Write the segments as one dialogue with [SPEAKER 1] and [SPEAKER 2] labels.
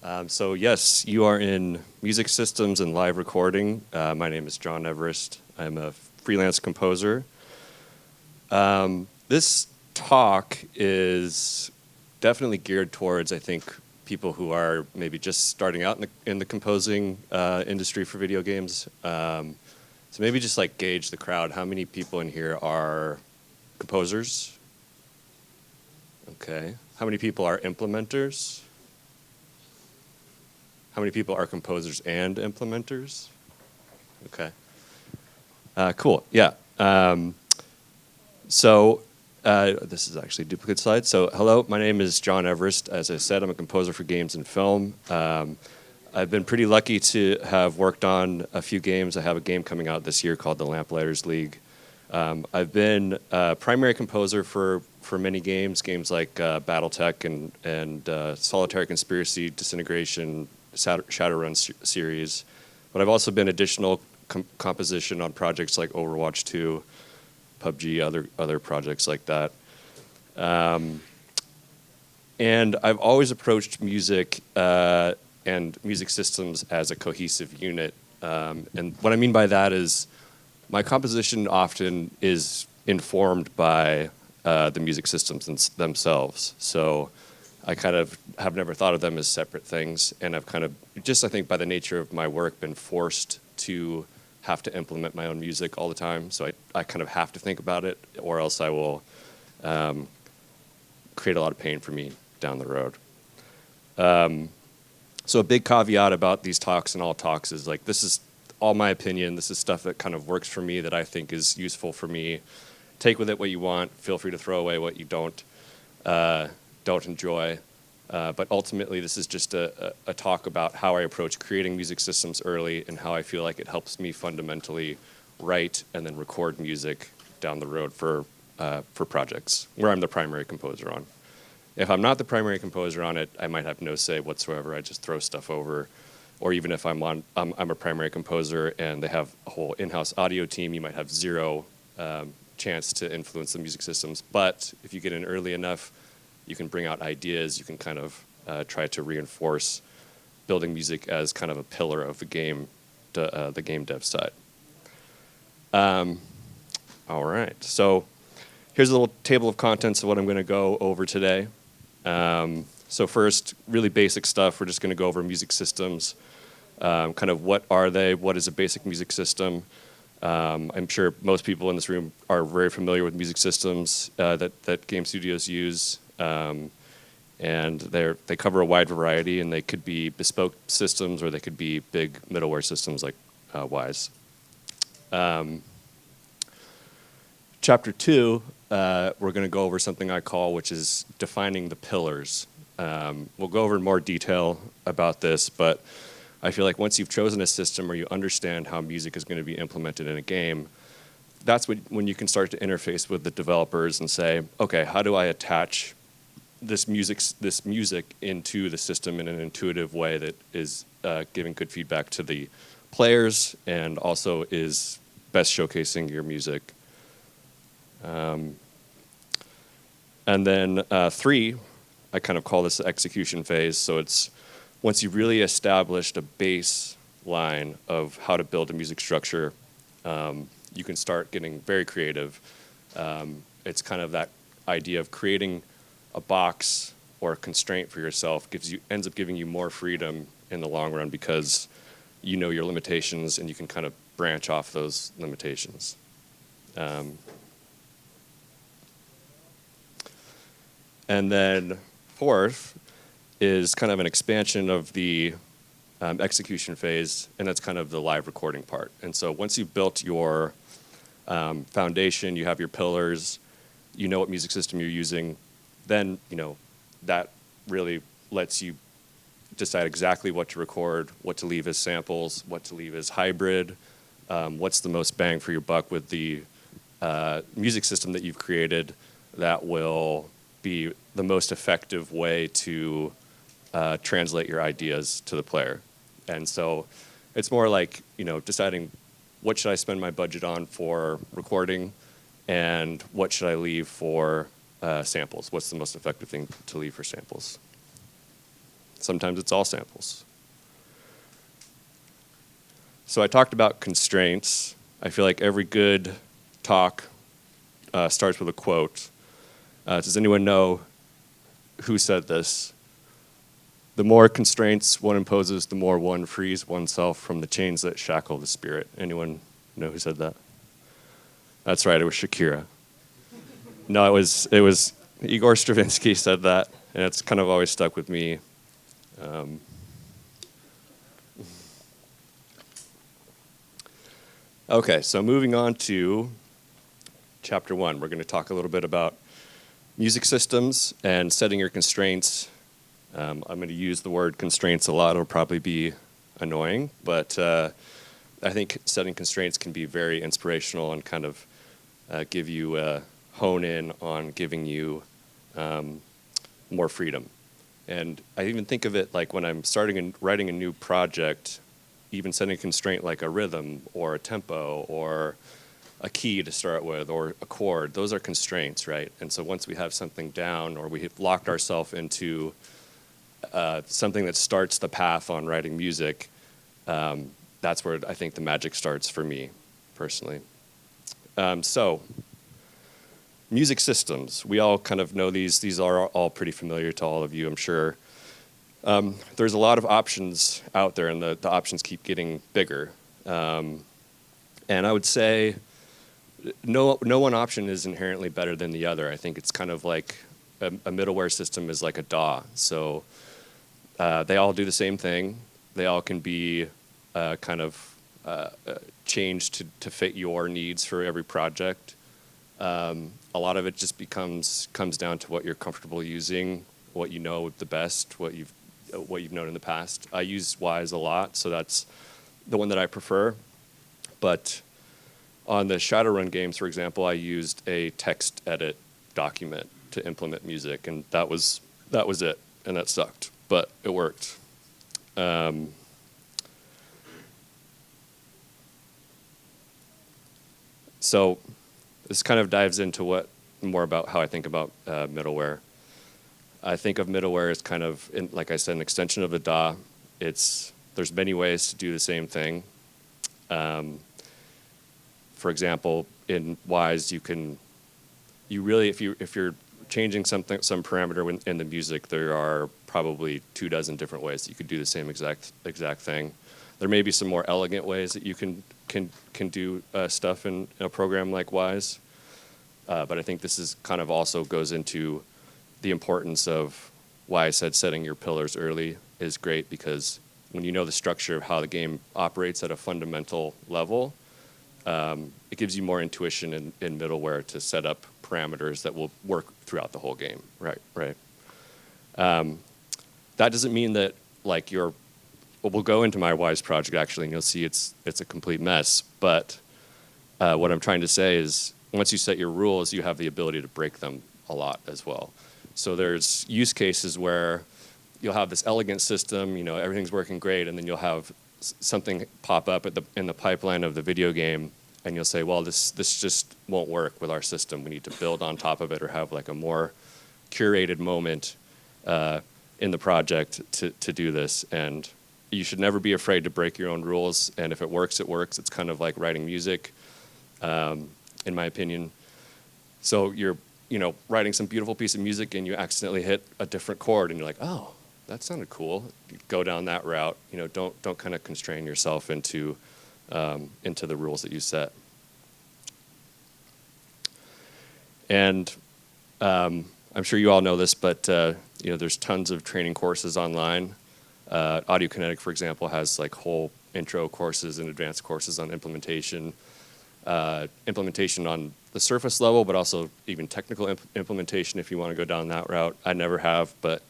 [SPEAKER 1] So yes, you are in music systems and live recording. My name is Jon Everist. I'm a freelance composer. This talk is definitely geared towards, I think, people who are maybe just starting out in the composing industry for video games. So maybe just like gauge the crowd. How many people in here are composers? Okay. How many people are implementers? How many people are composers and implementers? Okay. Cool. Yeah. This is actually a duplicate slide. So hello, my name is Jon Everist. As I said, I'm a composer for games and film. I've been pretty lucky to have worked on a few games. I have a game coming out this year called the Lamplighters League. I've been a primary composer for many games like BattleTech and Solitary Conspiracy, Disintegration, Shadowrun series. But I've also been additional composition on projects like Overwatch 2, PUBG, other projects like that. And I've always approached music and music systems as a cohesive unit. And what I mean by that is my composition often is informed by the music systems themselves. So I kind of have never thought of them as separate things, and I've kind of just, I think by the nature of my work, been forced to have to implement my own music all the time. So I kind of have to think about it, or else I will create a lot of pain for me down the road. So a big caveat about these talks and all talks is like, this is all my opinion. This is stuff that kind of works for me, that I think is useful for me. Take with it what you want. Feel free to throw away what you don't enjoy. But ultimately, this is just a talk about how I approach creating music systems early and how I feel like it helps me fundamentally write and then record music down the road for projects where I'm the primary composer on. If I'm not the primary composer on it, I might have no say whatsoever. I just throw stuff over. Or even if I'm a primary composer and they have a whole in-house audio team, you might have zero chance to influence the music systems. But if you get in early enough, you can bring out ideas. You can kind of try to reinforce building music as kind of a pillar of the game dev side. All right. So here's a little table of contents of what I'm going to go over today. So first, really basic stuff. We're just going to go over music systems. Kind of what are they? What is a basic music system? I'm sure most people in this room are very familiar with music systems that game studios use. And they cover a wide variety, and they could be bespoke systems or they could be big middleware systems like Wise. Chapter 2, we're going to go over something I call, which is defining the pillars. We'll go over in more detail about this, but I feel like once you've chosen a system or you understand how music is going to be implemented in a game, that's when you can start to interface with the developers and say, okay, how do I attach this music into the system in an intuitive way that is giving good feedback to the players and also is best showcasing your music. And then 3, I kind of call this the execution phase. So it's once you've really established a baseline of how to build a music structure, you can start getting very creative. It's kind of that idea of creating a box or a constraint for yourself ends up giving you more freedom in the long run because you know your limitations and you can kind of branch off those limitations. And then 4th is kind of an expansion of the execution phase, and that's kind of the live recording part. And so once you've built your foundation, you have your pillars, you know what music system you're using, then that really lets you decide exactly what to record, what to leave as samples, what to leave as hybrid, what's the most bang for your buck with the music system that you've created that will be the most effective way to translate your ideas to the player. And so it's more like, deciding what should I spend my budget on for recording and what should I leave for samples. What's the most effective thing to leave for samples? Sometimes it's all samples. So I talked about constraints. I feel like every good talk starts with a quote. Does anyone know who said this? The more constraints one imposes, the more one frees oneself from the chains that shackle the spirit. Anyone know who said that? That's right, it was Shakira. No, it was Igor Stravinsky said that, and it's kind of always stuck with me. Okay, so moving on to chapter 1, we're going to talk a little bit about music systems and setting your constraints. I'm going to use the word constraints a lot. It'll probably be annoying, but I think setting constraints can be very inspirational and kind of give you hone in on giving you more freedom. And I even think of it like when I'm starting and writing a new project, even setting a constraint like a rhythm or a tempo or a key to start with or a chord, those are constraints, right? And so once we have something down or we have locked ourselves into something that starts the path on writing music, that's where I think the magic starts for me, personally. So, music systems. We all kind of know these. These are all pretty familiar to all of you, I'm sure. There's a lot of options out there, and the options keep getting bigger. And I would say no one option is inherently better than the other. I think it's kind of like a middleware system is like a DAW. So they all do the same thing. They all can be kind of changed to fit your needs for every project. A lot of it just comes down to what you're comfortable using, what you know the best, what you've known in the past. I use Wise a lot, so that's the one that I prefer. But on the Shadowrun games, for example, I used a text edit document to implement music, and that was it, and that sucked, but it worked. So this kind of dives into more about how I think about middleware. I think of middleware as kind of, like I said, an extension of the DAW. There's many ways to do the same thing. For example, in Wise, if you're changing some parameter in the music, there are probably 24 different ways that you could do the same exact thing. There may be some more elegant ways that you can do stuff in a program like Wise, but I think this is kind of also goes into the importance of why I said setting your pillars early is great, because when you know the structure of how the game operates at a fundamental level, it gives you more intuition in middleware to set up parameters that will work throughout the whole game. Right. That doesn't mean that we'll go into my Wise project actually, and you'll see it's a complete mess. But what I'm trying to say is, once you set your rules, you have the ability to break them a lot as well. So there's use cases where you'll have this elegant system, everything's working great, and then you'll have something pop up in the pipeline of the video game, and you'll say, well, this just won't work with our system. We need to build on top of it or have like a more curated moment in the project to do this. And you should never be afraid to break your own rules, and if it works, it works. It's kind of like writing music, in my opinion. So you're writing some beautiful piece of music and you accidentally hit a different chord and you're like, oh, that sounded cool. You go down that route. Don't kind of constrain yourself into the rules that you set. And I'm sure you all know this, but there's tons of training courses online. Audio Kinetic, for example, has like whole intro courses and advanced courses on implementation on the surface level, but also even technical implementation if you want to go down that route. I never have, but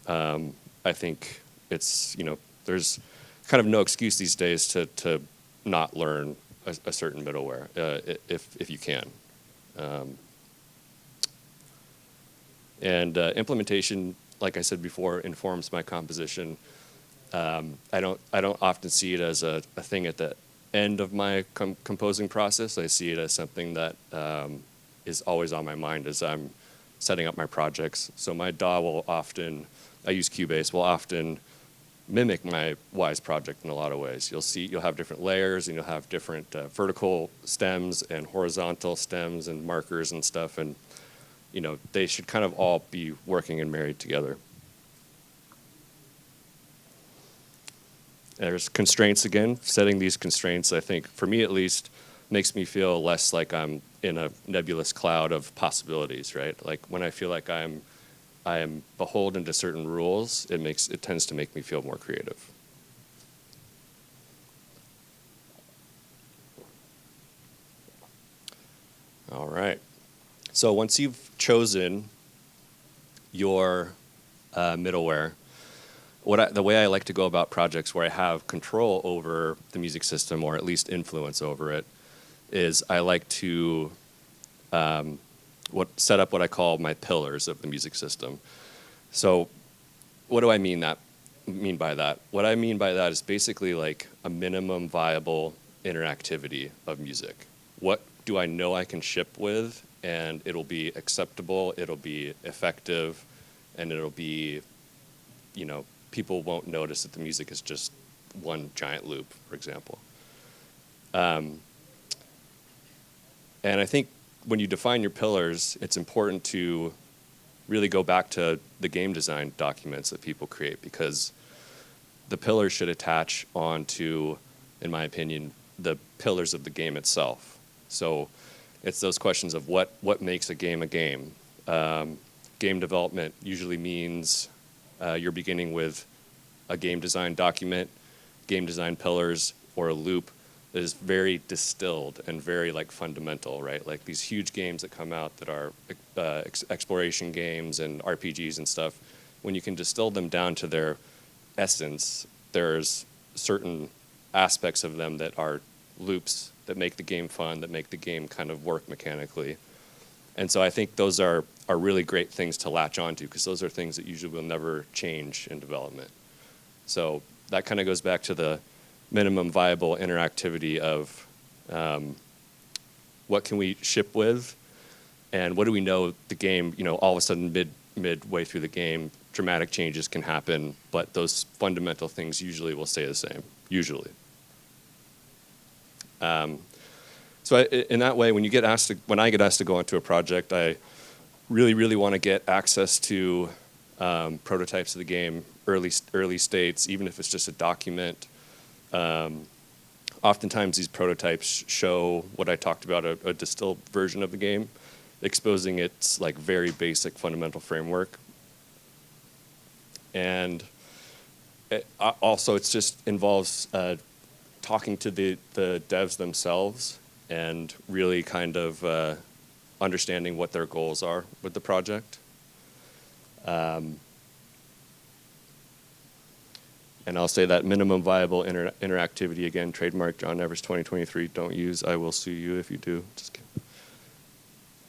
[SPEAKER 1] I think it's, there's kind of no excuse these days to not learn a certain middleware if you can. And implementation, like I said before, informs my composition. I don't often see it as a thing at the end of my composing process. I see it as something that is always on my mind as I'm setting up my projects. So my DAW will often, I use Cubase, will often mimic my Wise project in a lot of ways. You'll have different layers, and you'll have different vertical stems and horizontal stems and markers and stuff, and they should kind of all be working and married together. There's constraints again. Setting these constraints, I think, for me at least, makes me feel less like I'm in a nebulous cloud of possibilities, right? Like when I feel like I am beholden to certain rules, it tends to make me feel more creative. All right. So once you've chosen your middleware, the way I like to go about projects where I have control over the music system, or at least influence over it, is I like to set up what I call my pillars of the music system. So what do I mean by that? What I mean by that is basically like a minimum viable interactivity of music. What do I know I can ship with, and it'll be acceptable, it'll be effective, and it'll be, people won't notice that the music is just one giant loop, for example. And I think when you define your pillars, it's important to really go back to the game design documents that people create, because the pillars should attach onto, in my opinion, the pillars of the game itself. So it's those questions of what makes a game a game. Game development usually means you're beginning with a game design document, game design pillars, or a loop that is very distilled and very fundamental, right? Like these huge games that come out that are exploration games and RPGs and stuff, when you can distill them down to their essence, there's certain aspects of them that are loops that make the game fun, that make the game kind of work mechanically. And so I think those are really great things to latch onto, because those are things that usually will never change in development. So that kind of goes back to the minimum viable interactivity of what can we ship with, and what do we know the game, all of a sudden midway through the game, dramatic changes can happen, but those fundamental things usually will stay the same, usually. So in that way, when I get asked to go into a project, I really, really want to get access to prototypes of the game, early states, even if it's just a document. Oftentimes these prototypes show what I talked about, a distilled version of the game, exposing its very basic fundamental framework. And it just involves talking to the devs themselves and really kind of understanding what their goals are with the project. And I'll say that minimum viable interactivity, again, trademark Jon Everist 2023, don't use, I will sue you if you do. Just kidding.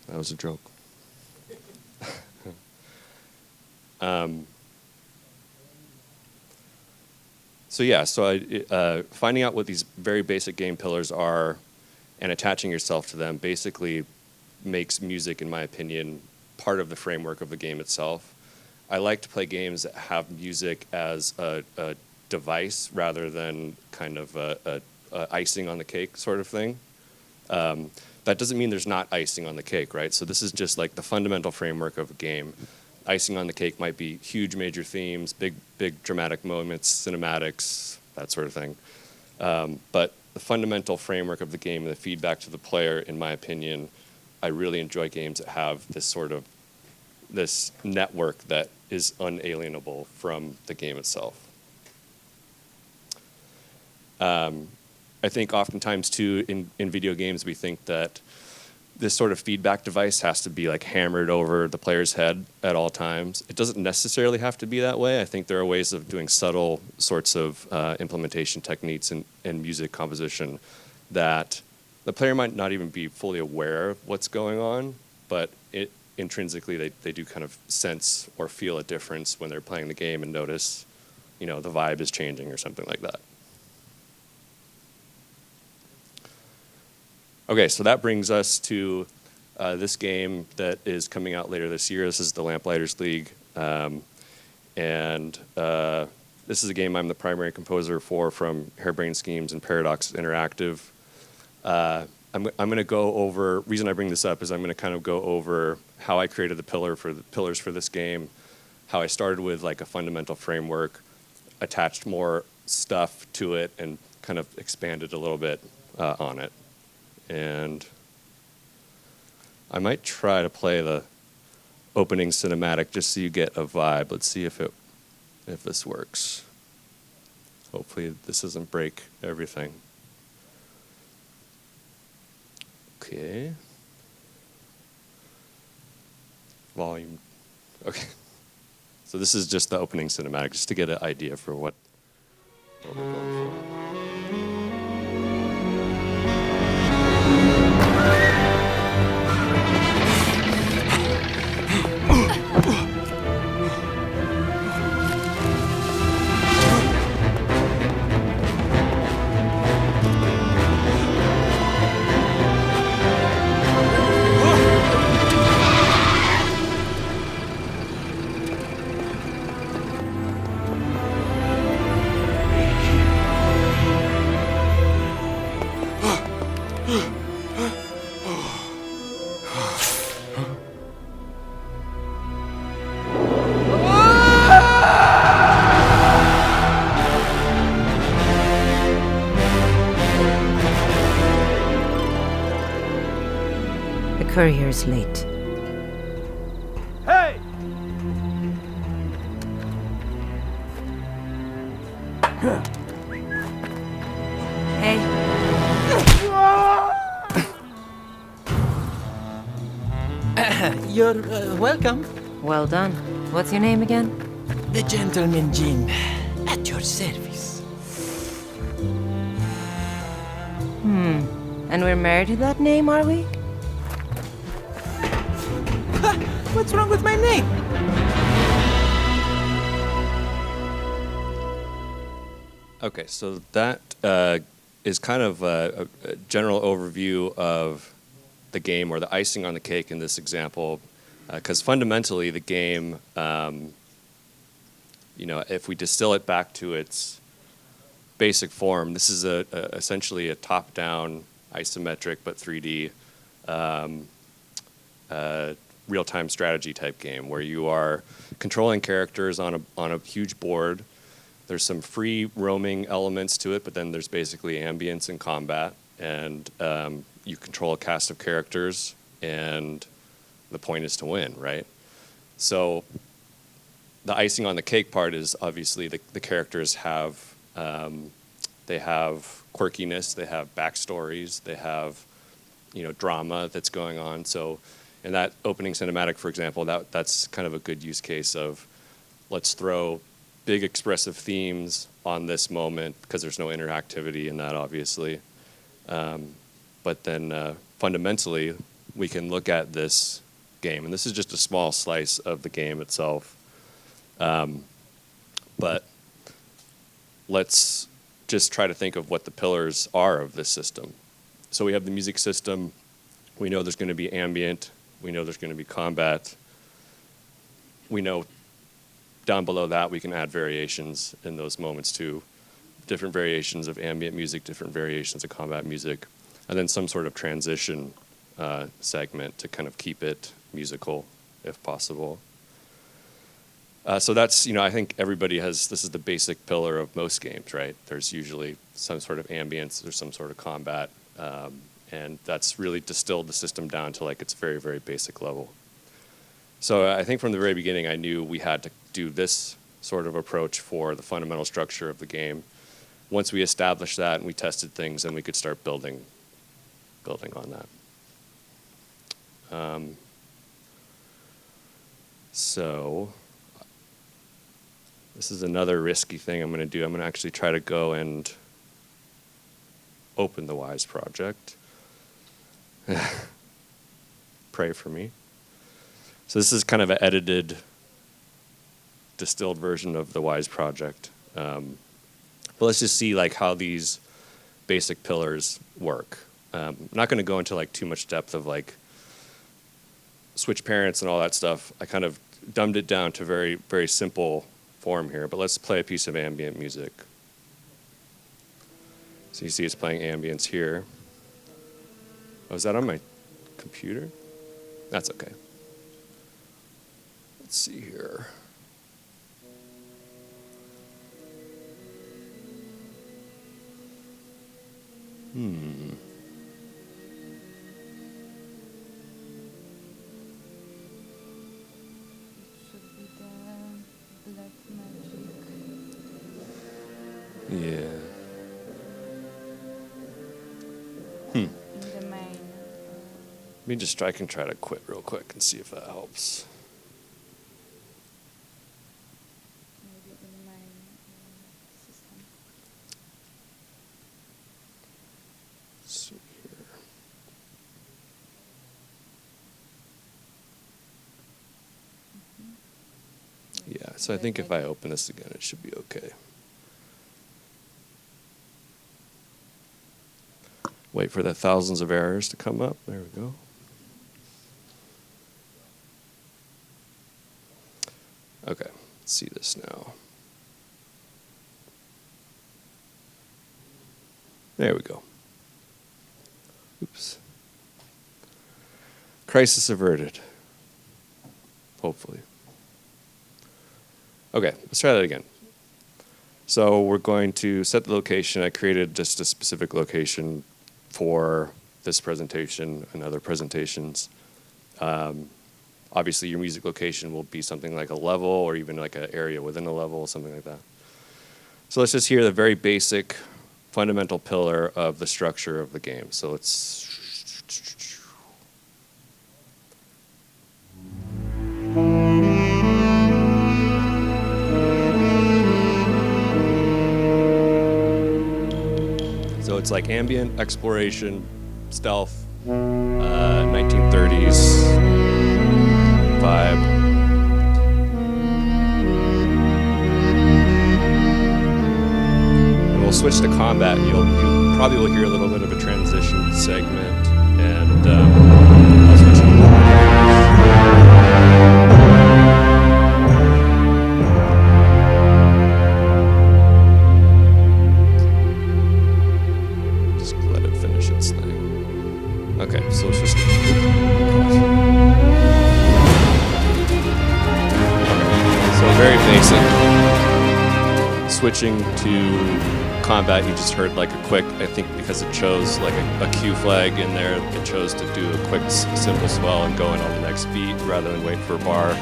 [SPEAKER 1] That was a joke. So finding out what these very basic game pillars are and attaching yourself to them basically makes music, in my opinion, part of the framework of the game itself. I like to play games that have music as a device rather than kind of a icing on the cake sort of thing. That doesn't mean there's not icing on the cake, right? So this is just the fundamental framework of a game. Icing on the cake might be huge major themes, big dramatic moments, cinematics, that sort of thing. But the fundamental framework of the game and the feedback to the player, in my opinion, I really enjoy games that have this network that is unalienable from the game itself. I think oftentimes too in video games we think that this sort of feedback device has to be hammered over the player's head at all times. It doesn't necessarily have to be that way. I think there are ways of doing subtle sorts of implementation techniques in music composition that the player might not even be fully aware of what's going on, but intrinsically they do kind of sense or feel a difference when they're playing the game and notice, the vibe is changing or something like that. Okay, so that brings us to this game that is coming out later this year. This is the Lamplighters League. And this is a game I'm the primary composer for from Harebrained Schemes and Paradox Interactive. I'm going to go over, reason I bring this up is I'm going to kind of go over how I created the pillars for this game, how I started with like a fundamental framework, attached more stuff to it, and kind of expanded a little bit on it. And I might try to play the opening cinematic just so you get a vibe. Let's see if this works. Hopefully this doesn't break everything. Okay. Volume. Okay. So this is just the opening cinematic, just to get an idea for what we're going for.
[SPEAKER 2] The courier's late.
[SPEAKER 3] Hey!
[SPEAKER 2] Hey,
[SPEAKER 3] You're welcome.
[SPEAKER 2] well done. What's your name again?
[SPEAKER 3] The gentleman Jin, at your service.
[SPEAKER 2] And we're married to that name, are we?
[SPEAKER 3] What's wrong with my name?
[SPEAKER 1] Okay, so that is kind of a general overview of the game, or the icing on the cake in this example, because fundamentally the game, if we distill it back to its basic form, this is essentially a top-down isometric but 3D real-time strategy type game where you are controlling characters on a huge board. There's some free roaming elements to it, but then there's basically ambience and combat, and you control a cast of characters, and the point is to win, right? So the icing on the cake part is obviously the characters have they have quirkiness, they have backstories, they have drama that's going on. So in that opening cinematic, for example, that's kind of a good use case of let's throw big expressive themes on this moment because there's no interactivity in that, obviously. But then fundamentally, we can look at this game, and this is just a small slice of the game itself. But let's just try to think of what the pillars are of this system. So we have the music system. We know there's going to be ambient. We know there's going to be combat. We know down below that we can add variations in those moments too. Different variations of ambient music, different variations of combat music, and then some sort of transition segment to kind of keep it musical if possible. So that's, I think everybody has, this is the basic pillar of most games, right? There's usually some sort of ambience, there's some sort of combat, and that's really distilled the system down to like its very, very basic level. So I think from the very beginning I knew we had to do this sort of approach for the fundamental structure of the game. Once we established that and we tested things, then we could start building on that. So this is another risky thing I'm going to do. I'm going to actually try to go and open the Wise project. Pray for me. So this is kind of an edited, distilled version of the Wise project. But let's just see like how these basic pillars work. I'm not going to go into like too much depth of like switch parents and all that stuff, I kind of dumbed it down to very, very simple form here. But let's play a piece of ambient music. So you see it's playing ambience here. Oh, is that on my computer? That's okay. Let's see here.
[SPEAKER 4] Should be the black magic.
[SPEAKER 1] Yeah.
[SPEAKER 4] In the main.
[SPEAKER 1] Let me just I can try to quit real quick and see if that helps.
[SPEAKER 4] Maybe in the main system.
[SPEAKER 1] Let's see here. Yeah, so I think if I open this again, it should be okay. Wait for the thousands of errors to come up. There we go. Okay, let's see this now. There we go. Oops. Crisis averted. Hopefully. Okay, let's try that again. So we're going to set the location. I created just a specific location for this presentation and other presentations. Obviously, your music location will be something like a level or even like an area within a level, something like that. So let's just hear the very basic, fundamental pillar of the structure of the game. So let's... So it's like ambient, exploration, stealth, 1930s vibe. And we'll switch to combat. You probably will hear a little bit of a transition segment, and I'll switch to just let it finish its thing. Okay, so it's just. So very basic. Switching to combat, you just heard like a quick, I think because it chose like a Q flag in there, it chose to do a quick simple swell and go in on the next beat rather than wait for a bar.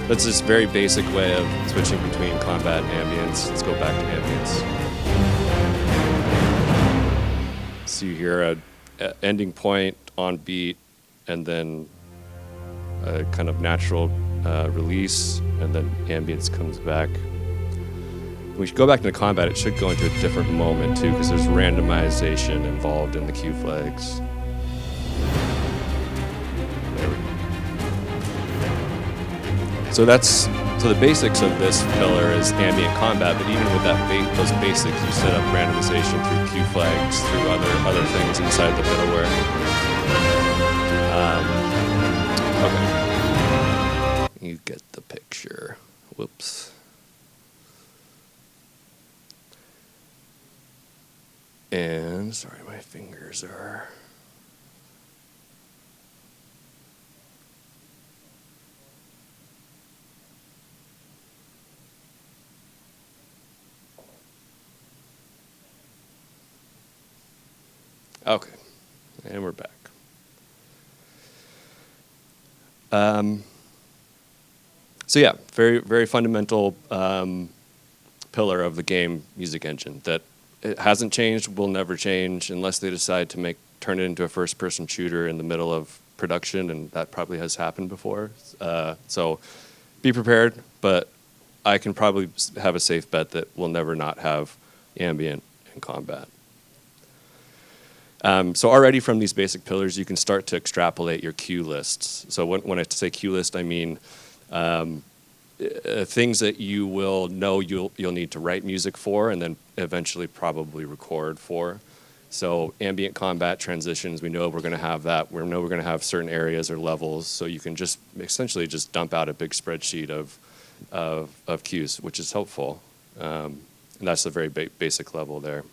[SPEAKER 1] That's this very basic way of switching between combat and ambience. Let's go back to ambience. So you hear a ending point on beat and then a kind of natural release, and then ambience comes back. When we go back into combat, it should go into a different moment too, because there's randomization involved in the Q flags. There we go. So the basics of this pillar is ambient combat, but even with those basics, you set up randomization through Q flags, through other things inside the middleware. Okay. You get the picture. Whoops. And, sorry, my fingers are... Okay, and we're back. So yeah, very, very fundamental pillar of the game music engine that it hasn't changed, will never change unless they decide to turn it into a first-person shooter in the middle of production, and that probably has happened before. So be prepared, but I can probably have a safe bet that we'll never not have ambient in combat. So already from these basic pillars, you can start to extrapolate your cue lists. So when I say cue list, I mean things that you will know you'll need to write music for and then eventually probably record for. So ambient combat transitions, we know we're going to have that. We know we're going to have certain areas or levels. So you can just essentially just dump out a big spreadsheet of cues, which is helpful. And that's a very basic level there.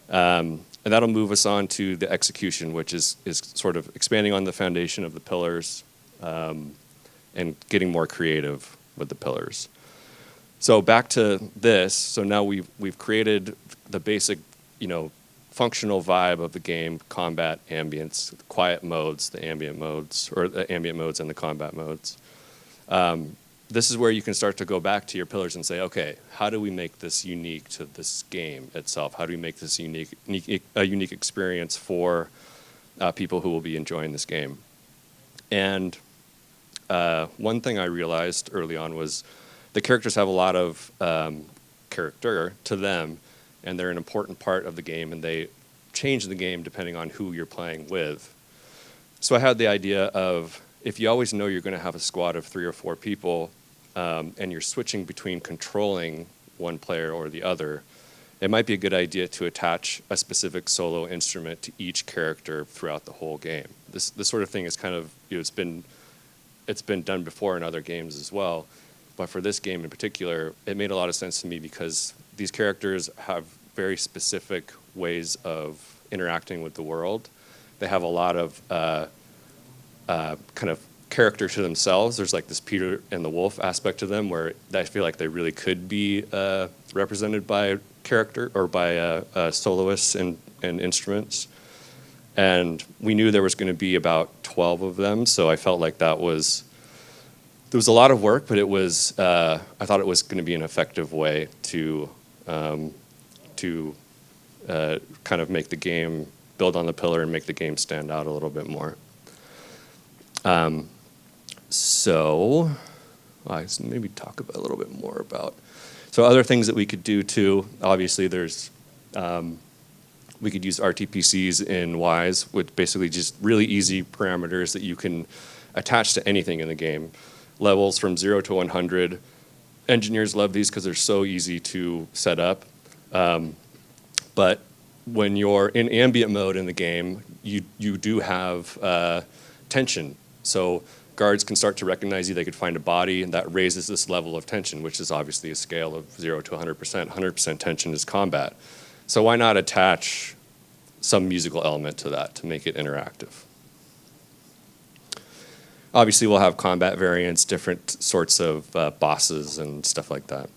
[SPEAKER 1] And that'll move us on to the execution, which is sort of expanding on the foundation of the pillars and getting more creative with the pillars. So back to this. So now we've created the basic, functional vibe of the game: combat, ambience, quiet modes, the ambient modes, or the ambient modes and the combat modes. This is where you can start to go back to your pillars and say, okay, how do we make this unique to this game itself? How do we make this a unique experience for people who will be enjoying this game? And one thing I realized early on was the characters have a lot of character to them, and they're an important part of the game, and they change the game depending on who you're playing with. So I had the idea of, if you always know you're going to have a squad of 3 or 4 people, and you're switching between controlling one player or the other, it might be a good idea to attach a specific solo instrument to each character throughout the whole game. This sort of thing is kind of, it's been done before in other games as well, but for this game in particular, it made a lot of sense to me because these characters have very specific ways of interacting with the world. They have a lot of kind of character to themselves. There's like this Peter and the Wolf aspect to them where I feel like they really could be represented by character or by soloists and instruments. And we knew there was going to be about 12 of them, so I felt like there was a lot of work, but it was I thought it was going to be an effective way to kind of make the game, build on the pillar and make the game stand out a little bit more. So let's maybe talk a little bit more about, so other things that we could do too. Obviously, there's we could use RTPCs in Wise, with basically just really easy parameters that you can attach to anything in the game. Levels from 0 to 100. Engineers love these because they're so easy to set up. But when you're in ambient mode in the game, you do have tension. So guards can start to recognize you. They could find a body, and that raises this level of tension, which is obviously a scale of 0 to 100%. 100% tension is combat. So why not attach some musical element to that to make it interactive? Obviously, we'll have combat variants, different sorts of bosses and stuff like that.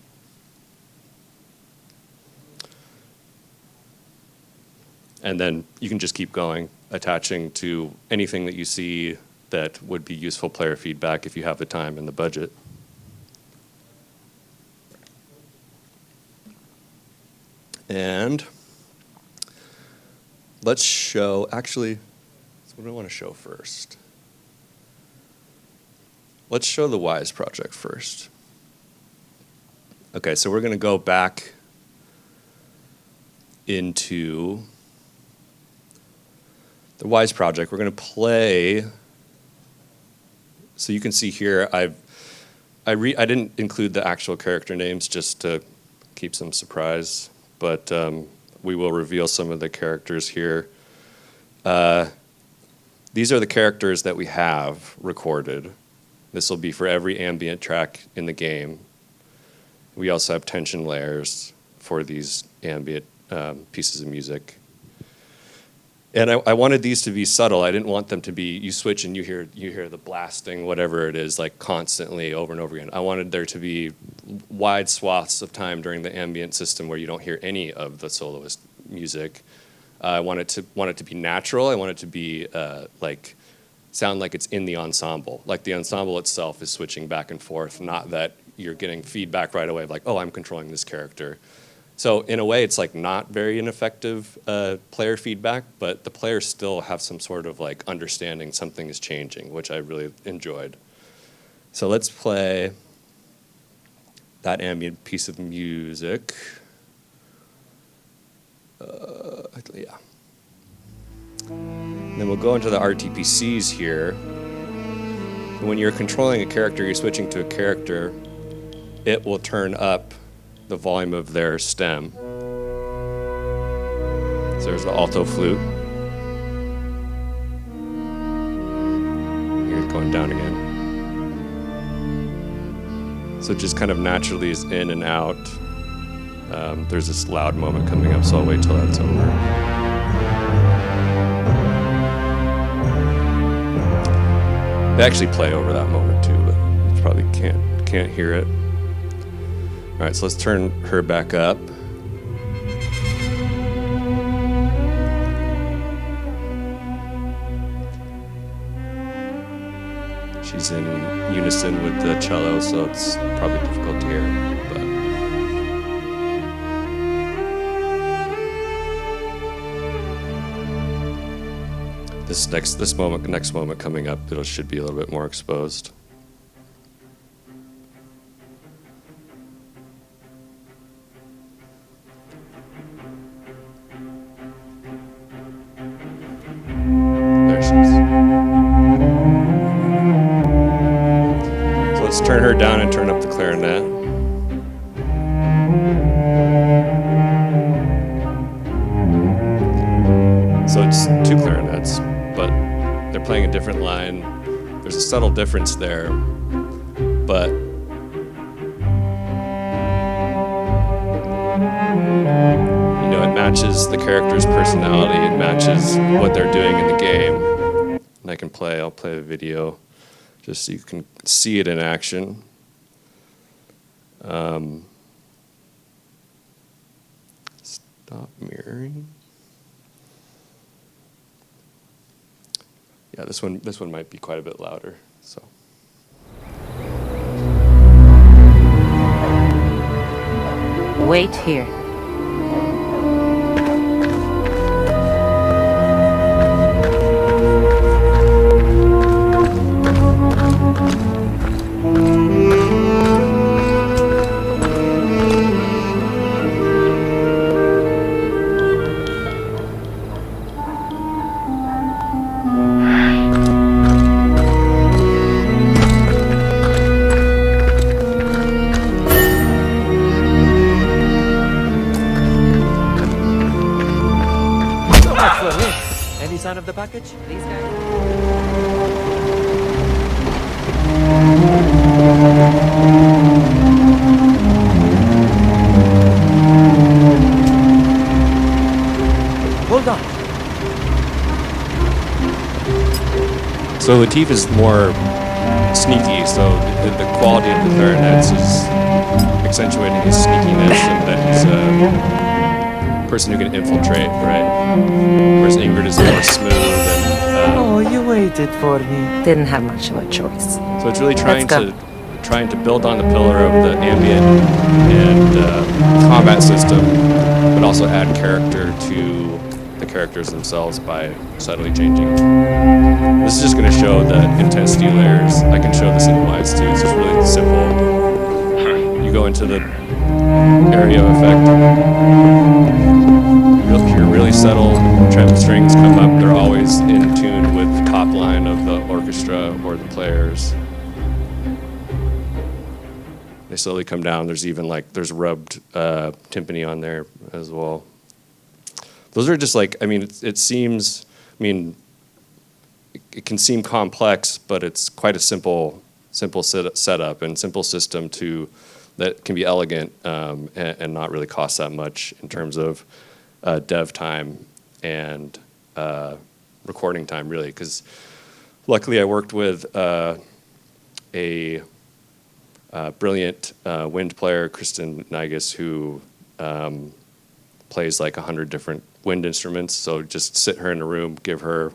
[SPEAKER 1] And then you can just keep going, attaching to anything that you see that would be useful player feedback if you have the time and the budget. And let's show, actually, what do I want to show first? Let's show the Wise project first. Okay, so we're going to go back into the Wise project. We're going to play. So you can see here, I didn't include the actual character names just to keep some surprise, but we will reveal some of the characters here. These are the characters that we have recorded. This will be for every ambient track in the game. We also have tension layers for these ambient pieces of music. And I wanted these to be subtle. I didn't want them to be, you switch and you hear the blasting, whatever it is, like constantly over and over again. I wanted there to be wide swaths of time during the ambient system where you don't hear any of the soloist music. I want it to be natural. I want it to be sound like it's in the ensemble. Like the ensemble itself is switching back and forth, not that you're getting feedback right away of like, oh, I'm controlling this character. So in a way, it's like not very ineffective player feedback, but the players still have some sort of like understanding something is changing, which I really enjoyed. So let's play that ambient piece of music. Yeah. Then we'll go into the RTPCs here. When you're controlling a character, you're switching to a character, it will turn up the volume of their stem. So there's the alto flute. Here's going down again. So it just kind of naturally is in and out. There's this loud moment coming up, so I'll wait till that's over. They actually play over that moment too, but you probably can't hear it. All right, so let's turn her back up. She's in unison with the cello, so it's probably difficult to hear. But this moment coming up, it should be a little bit more exposed. There she is. So let's turn her down and turn up the clarinet. So it's two clarinets, but they're playing a different line. There's a subtle difference there, but it matches the character's personality. It matches what they're doing in the game. And I'll play a video just so you can see it in action. Stop mirroring. Yeah, this one might be quite a bit louder. So.
[SPEAKER 2] Wait here.
[SPEAKER 3] Any sign of the package?
[SPEAKER 2] These guys.
[SPEAKER 3] Hold on.
[SPEAKER 1] So Latif is more sneaky, so the quality of the clarinets is accentuating his sneakiness, and that he's a person who can infiltrate, right? Whereas Ingrid is more smooth and
[SPEAKER 3] Oh, you waited for me.
[SPEAKER 2] Didn't have much of a choice.
[SPEAKER 1] so it's really trying
[SPEAKER 2] Let's
[SPEAKER 1] to build on the pillar of the ambient and combat system, but also add character to the characters themselves by subtly changing. This is just going to show the intensity layers. I can show the cinematics too. It's just really simple. You go into the area effect. You'll hear really subtle trem strings come up. They're always in tune with the top line of the orchestra or the players. They slowly come down. There's even there's rubbed timpani on there as well. Those are just it seems, it can seem complex, but it's quite a simple setup and simple system that can be elegant and not really cost that much in terms of dev time and recording time, really. Because luckily I worked with a brilliant wind player, Kristen Nigas, who plays 100 different wind instruments. So just sit her in a room, give her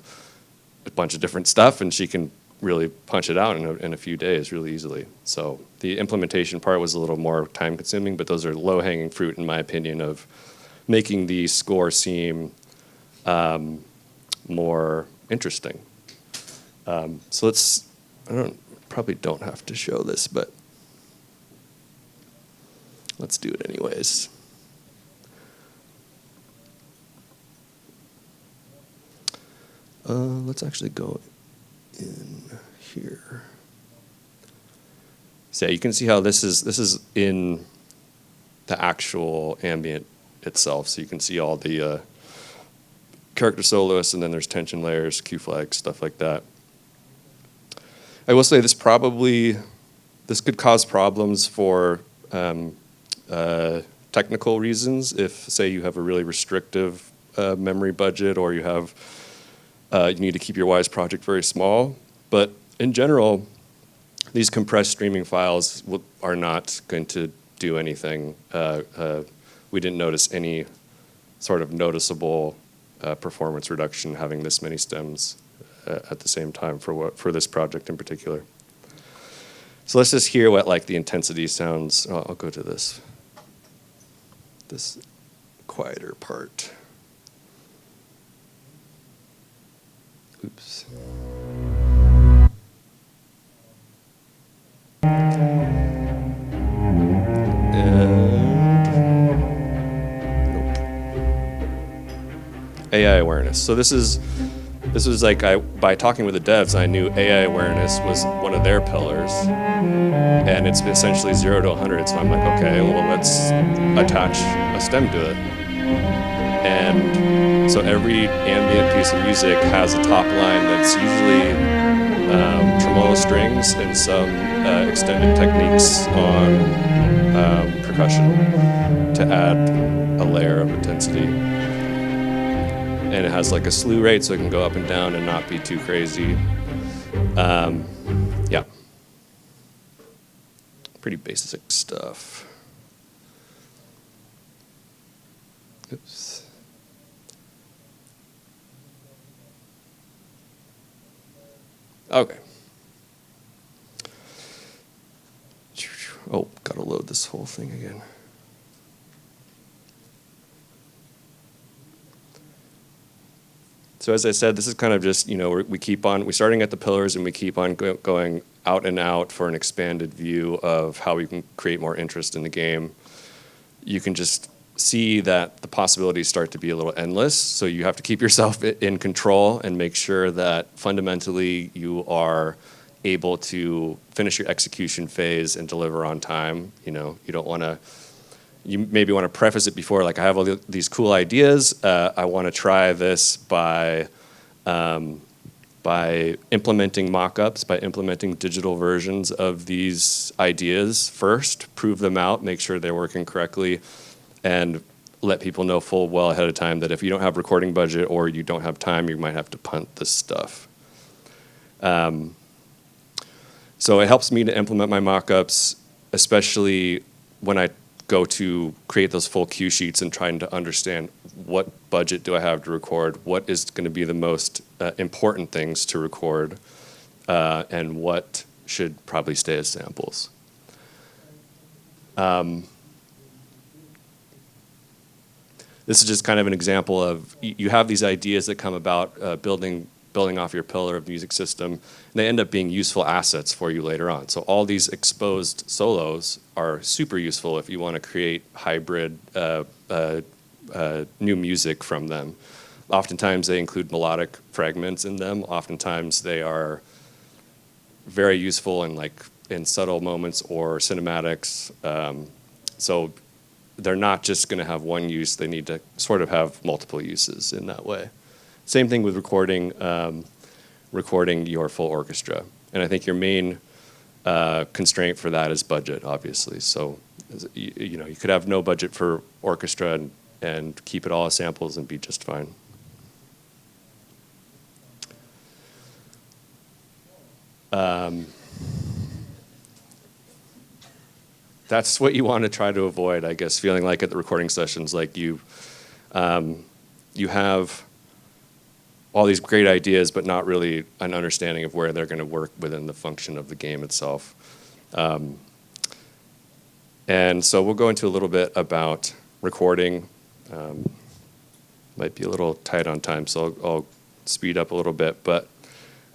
[SPEAKER 1] a bunch of different stuff, and she can really punch it out in a few days really easily. So the implementation part was a little more time consuming, but those are low-hanging fruit in my opinion of making the score seem more interesting. So probably don't have to show this, but let's do it anyways. Let's actually go in here. So yeah, you can see how this is in the actual ambient itself. So you can see all the character soloists, and then there's tension layers, cue flags, stuff like that. I will say this could cause problems for technical reasons. If, say, you have a really restrictive memory budget, or you need to keep your WISE project very small. But in general, these compressed streaming files are not going to do anything. We didn't notice any sort of noticeable performance reduction having this many stems at the same time for this project in particular. So let's just hear what like the intensity sounds. I'll go to this quieter part. Oops. AI awareness. So this was like by talking with the devs, I knew AI awareness was one of their pillars, and it's essentially 0 to 100. So I'm like, okay, well, let's attach a stem to it. And so every ambient piece of music has a top line that's usually tremolo strings and some extended techniques on percussion to add a layer of intensity. And it has like a slew rate, so it can go up and down and not be too crazy. Yeah. Pretty basic stuff. Oops. Okay. Oh, gotta load this whole thing again. So as I said, this is kind of just, we're starting at the pillars, and we keep on going out and out for an expanded view of how we can create more interest in the game. You can just see that the possibilities start to be a little endless, so you have to keep yourself in control and make sure that fundamentally you are able to finish your execution phase and deliver on time. You don't want to. You maybe want to preface it before, like, I have all these cool ideas. I want to try this by implementing mock-ups, by implementing digital versions of these ideas first, prove them out, make sure they're working correctly, and let people know full well ahead of time that if you don't have recording budget or you don't have time, you might have to punt this stuff. So it helps me to implement my mock-ups, especially when I go to create those full cue sheets and trying to understand what budget do I have to record, what is going to be the most important things to record, and what should probably stay as samples. This is just kind of an example of, you have these ideas that come about building off your pillar of music system, and they end up being useful assets for you later on. So all these exposed solos are super useful if you want to create hybrid new music from them. Oftentimes they include melodic fragments in them. Oftentimes they are very useful in subtle moments or cinematics. So they're not just going to have one use. They need to sort of have multiple uses in that way. Same thing with recording your full orchestra. And I think your main constraint for that is budget, obviously. So you could have no budget for orchestra and keep it all as samples and be just fine. That's what you want to try to avoid, I guess, feeling like at the recording sessions, like you have all these great ideas, but not really an understanding of where they're going to work within the function of the game itself. And so we'll go into a little bit about recording. Might be a little tight on time, so I'll speed up a little bit. But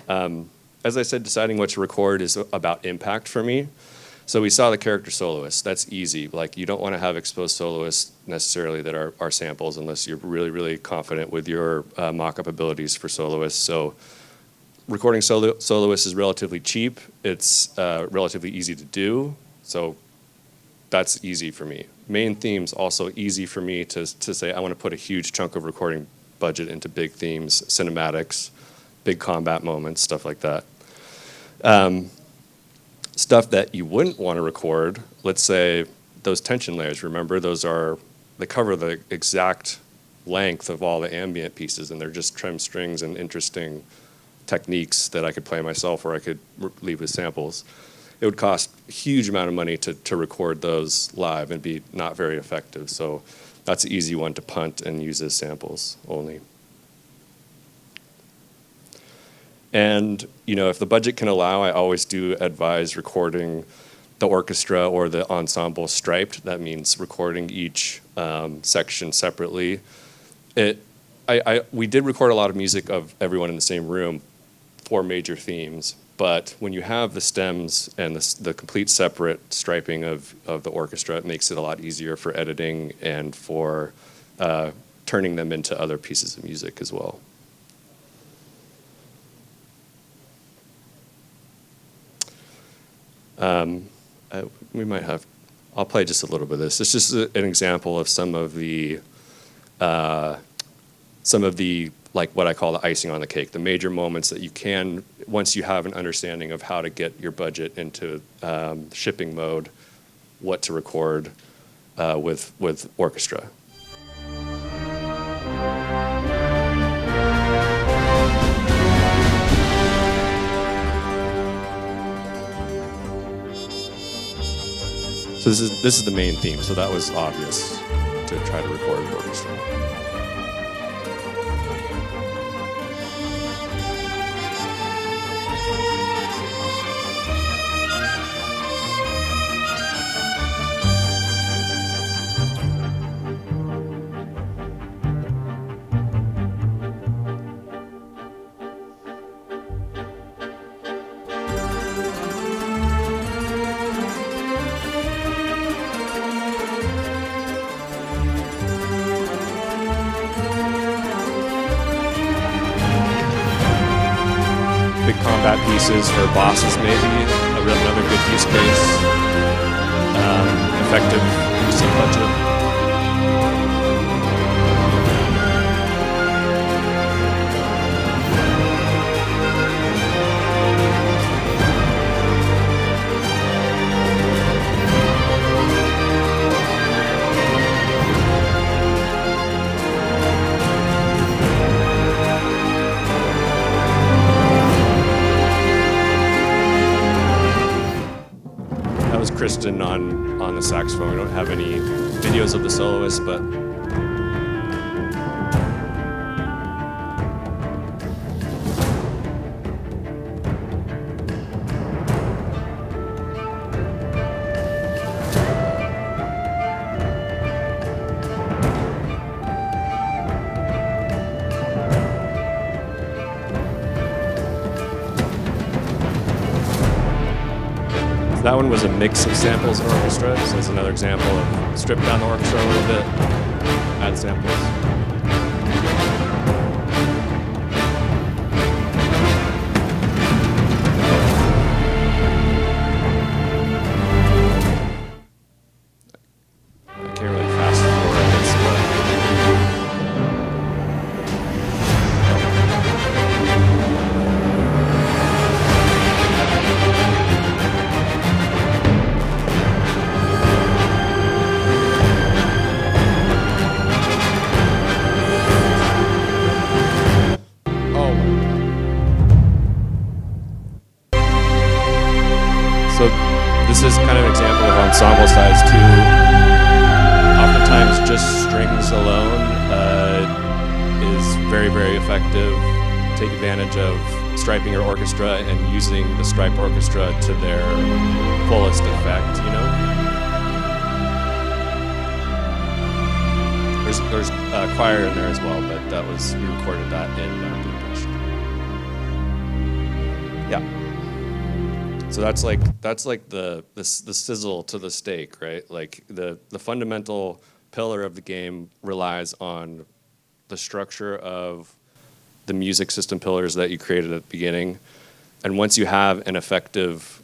[SPEAKER 1] as I said, deciding what to record is about impact for me. So we saw the character soloists. That's easy. Like, you don't want to have exposed soloists necessarily that are samples unless you're really, really confident with your mock-up abilities for soloists. So recording soloists is relatively cheap. It's relatively easy to do. So that's easy for me. Main themes also easy for me to say I want to put a huge chunk of recording budget into big themes, cinematics, big combat moments, stuff like that. Stuff that you wouldn't want to record, let's say those tension layers, remember, they cover the exact length of all the ambient pieces, and they're just trim strings and interesting techniques that I could play myself or I could leave with samples. It would cost a huge amount of money to record those live and be not very effective. So that's an easy one to punt and use as samples only. And if the budget can allow, I always do advise recording the orchestra or the ensemble striped. That means recording each section separately. We did record a lot of music of everyone in the same room for major themes, but when you have the stems and the complete separate striping of the orchestra, it makes it a lot easier for editing and for turning them into other pieces of music as well. I'll play just a little bit of this. It's just an example of some of the like what I call the icing on the cake, the major moments that you can, once you have an understanding of how to get your budget into shipping mode, what to record with orchestra. So this is the main theme, so that was obvious to try to record with orchestra. Big combat pieces for bosses, maybe another good use case. Effective use of budget. Kristen on the saxophone. We don't have any videos of the soloist, but that one was a mix of samples and orchestra, so it's another example of strip down the orchestra a little bit, add samples. I can't really fast forward this, but so this is kind of an example of ensemble size too. Oftentimes just strings alone is very, very effective. Take advantage of striping your orchestra and using the striped orchestra to their fullest effect, There's a choir in there as well, but we recorded that in Budapest. Yeah. So that's like the sizzle to the steak, right? Like the fundamental pillar of the game relies on the structure of the music system pillars that you created at the beginning. And once you have an effective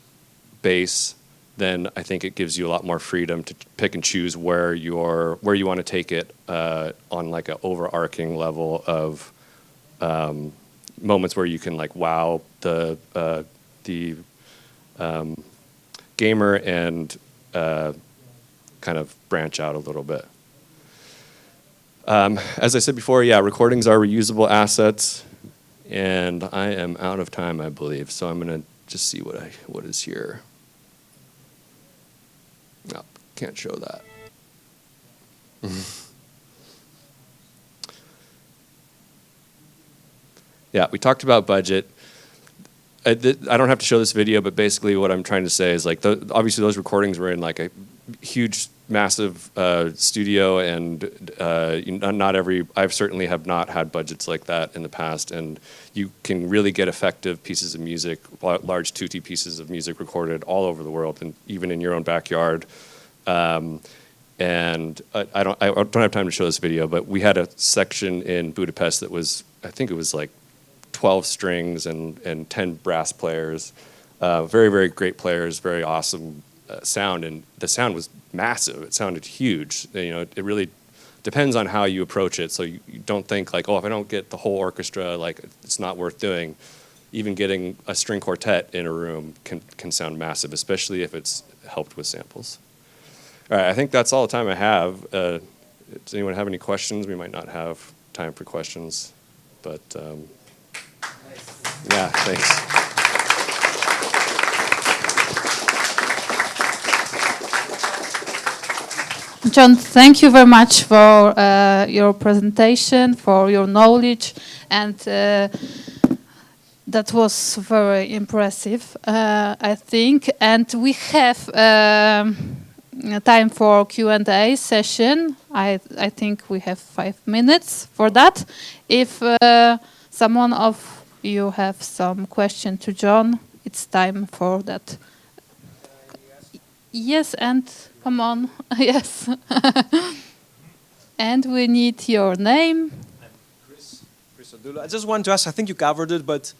[SPEAKER 1] base then I think it gives you a lot more freedom to pick and choose where you want to take it on like an overarching level of moments where you can like wow the gamer and kind of branch out a little bit. As I said before, yeah, recordings are reusable assets, and I am out of time, I believe, so I'm gonna just see what is here. No, can't show that. Yeah, we talked about budget. I don't have to show this video, but basically what I'm trying to say is like, obviously those recordings were in like a huge, massive studio, and I've certainly have not had budgets like that in the past, and you can really get effective pieces of music, large tutti pieces of music recorded all over the world, and even in your own backyard. And I don't have time to show this video, but we had a section in Budapest that was, I think it was like 12 strings and 10 brass players, very, very great players, very awesome sound, and the sound was massive. It sounded huge. You know, it really depends on how you approach it. So you don't think like, oh, if I don't get the whole orchestra, like it's not worth doing. Even getting a string quartet in a room can sound massive, especially if it's helped with samples. All right, I think that's all the time I have. Does anyone have any questions? We might not have time for questions, but yeah, thanks.
[SPEAKER 4] Jon, thank you very much for your presentation, for your knowledge, and that was very impressive, I think. And we have time for Q&A session. I think we have 5 minutes for that. If someone of you have some question to Jon, it's time for that. Yes, and come on, yes. And we need your name.
[SPEAKER 5] Chris Odula. I just want to ask, I think you covered it, but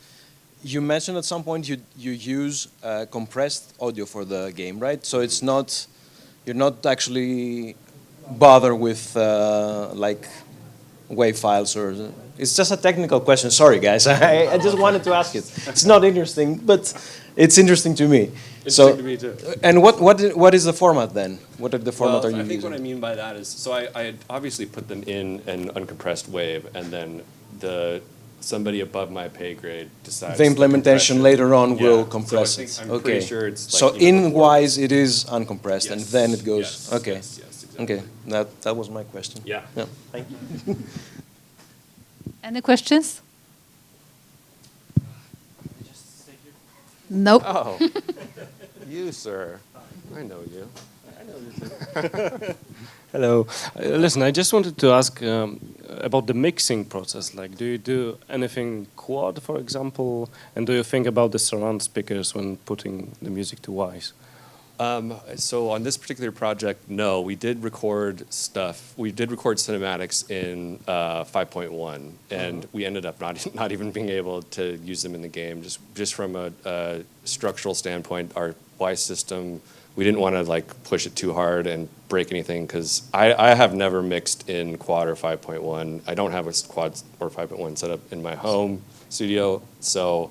[SPEAKER 5] you mentioned at some point you use compressed audio for the game, right? So it's not, you're not actually bothered with like WAV files, or it's just a technical question. Sorry, guys. I just wanted to ask it. It's not interesting, but it's interesting to me.
[SPEAKER 1] Interesting to me too.
[SPEAKER 5] And what is the format then? What are the format are you
[SPEAKER 1] I think
[SPEAKER 5] using?
[SPEAKER 1] what I mean by that is, so I had obviously put them in an uncompressed wave, and then somebody above my pay grade decides
[SPEAKER 5] The implementation later on will
[SPEAKER 1] Yeah.
[SPEAKER 5] compress
[SPEAKER 1] So I
[SPEAKER 5] it.
[SPEAKER 1] think, I'm
[SPEAKER 5] Okay.
[SPEAKER 1] pretty sure it's like,
[SPEAKER 5] So
[SPEAKER 1] you know,
[SPEAKER 5] in-wise it is uncompressed, and
[SPEAKER 1] Yes.
[SPEAKER 5] then it goes.
[SPEAKER 1] Yes,
[SPEAKER 5] Okay.
[SPEAKER 1] yes, exactly.
[SPEAKER 5] Okay. That was my question.
[SPEAKER 1] Yeah.
[SPEAKER 5] Yeah. Thank you.
[SPEAKER 4] Any questions? Nope.
[SPEAKER 1] Oh, you, sir. I know you.
[SPEAKER 6] Hello. Listen, I just wanted to ask about the mixing process. Like, do you do anything quad, for example? And do you think about the surround speakers when putting the music to Wise?
[SPEAKER 1] So on this particular project, no, we did record stuff. We did record cinematics in 5.1, and we ended up not even being able to use them in the game. Just from a structural standpoint, our Wise system, we didn't want to like push it too hard and break anything, because I have never mixed in quad or 5.1. I don't have a quad or 5.1 set up in my home studio, so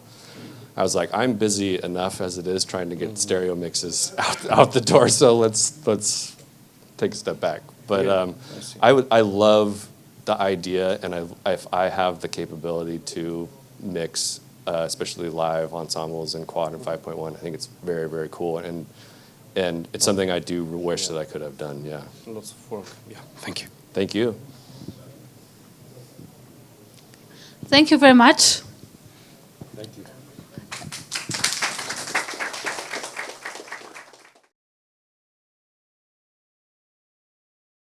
[SPEAKER 1] I was like, I'm busy enough as it is trying to get stereo mixes out the door, so let's take a step back. But I love the idea, and if I have the capability to mix, especially live ensembles in quad and 5.1, I think it's very, very cool, and it's something I do wish that I could have done. Yeah.
[SPEAKER 6] Lots of work. Yeah. Thank you.
[SPEAKER 1] Thank you.
[SPEAKER 4] Thank you very much.